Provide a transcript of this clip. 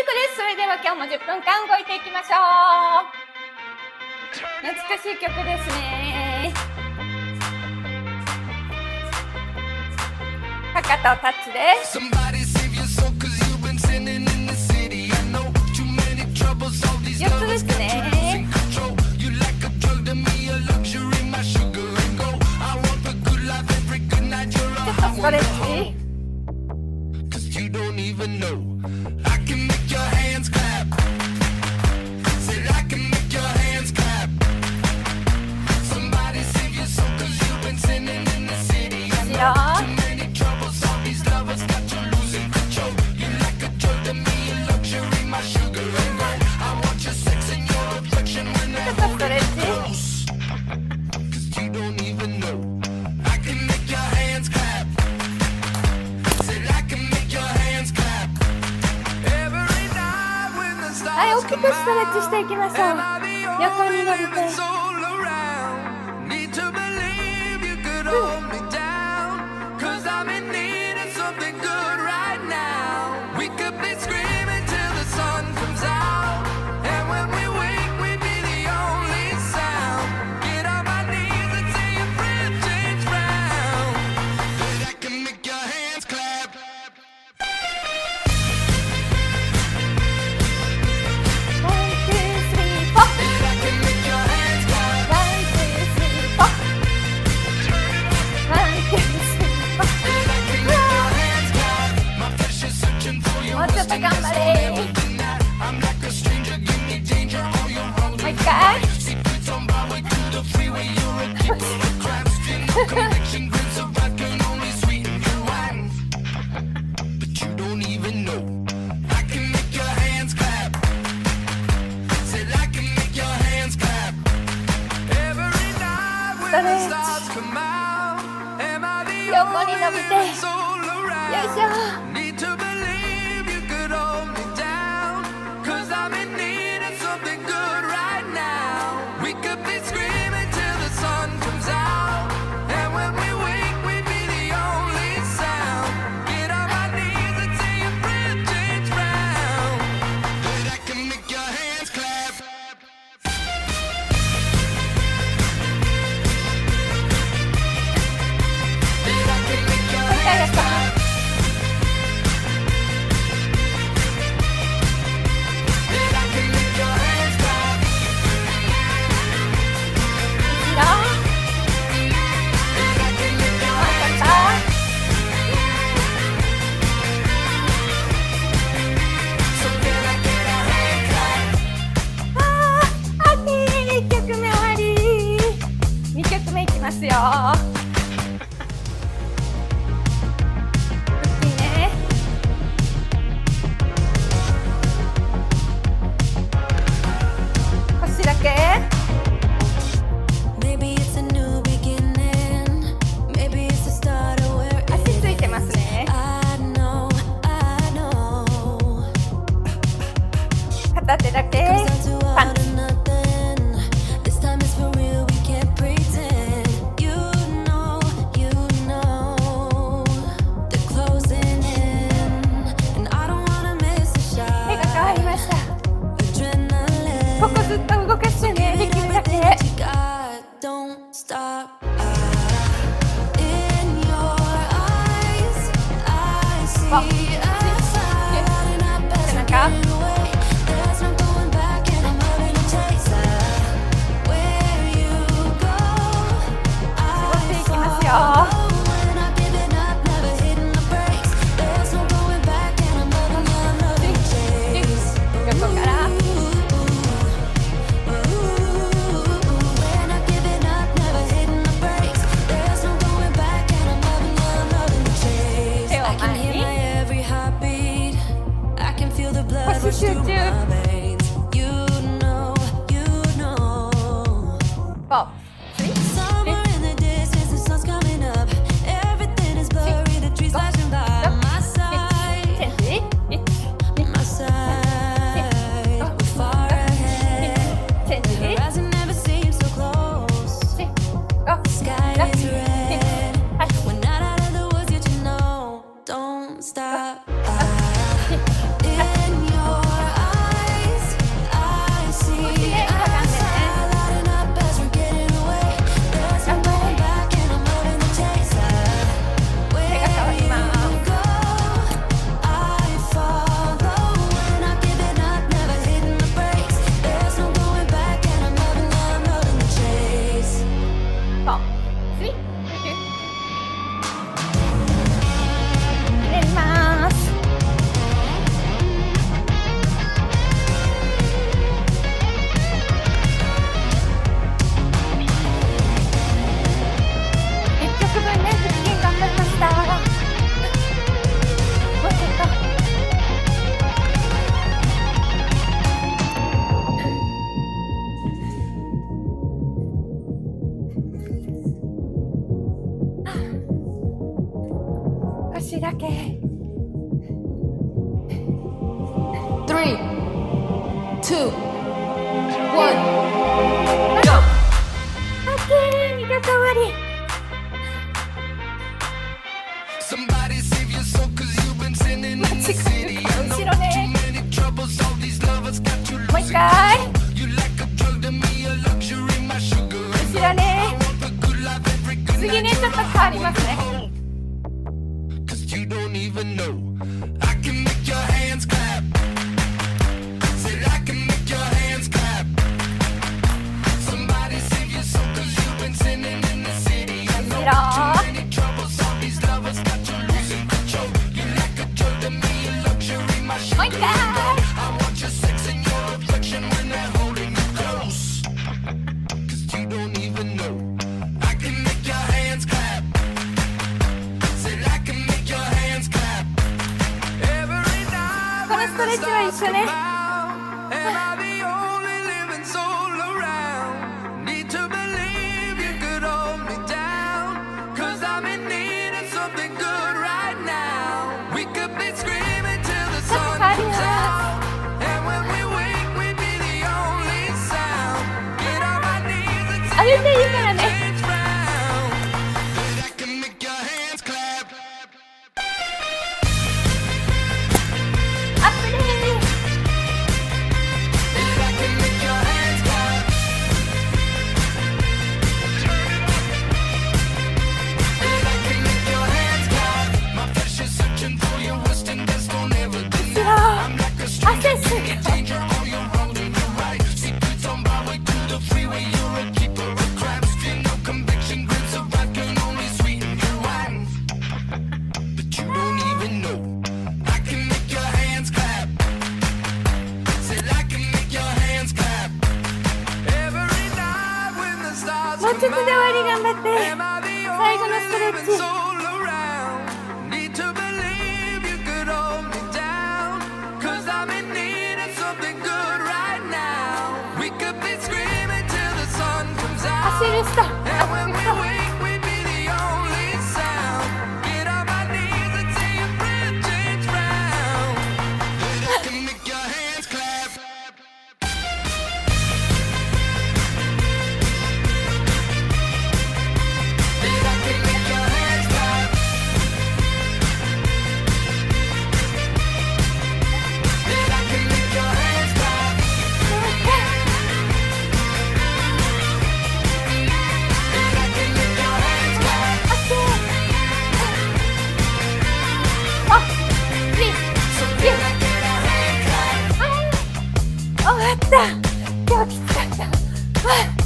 ゆこです。それでは今日も10分間動いていきましょう。懐かしい曲ですね。かかとタッチです。4つですね。ちょっとストレッチ。大きくストレッチしていきましょう。横に伸びて、頑張れ。もう一回。ストレッチ。横に伸びて。よいしょ。片手だけパンチ。手が変わりました。ここずっと動かしてね、できるだけ。背中。集中。Stop in your 3、2、1、GO! オッケー、2曲終わり。間違えるから後ろね。もう一回。後ろね。次ね、ちょっと変わりますね。もう一回。このストレッチは一緒ね。上げていいからね。アップでーす。後ろ汗すごい。もうちょっとで終わり、頑張って。最後のストレッチ。走る人。終わった。今日きつかった。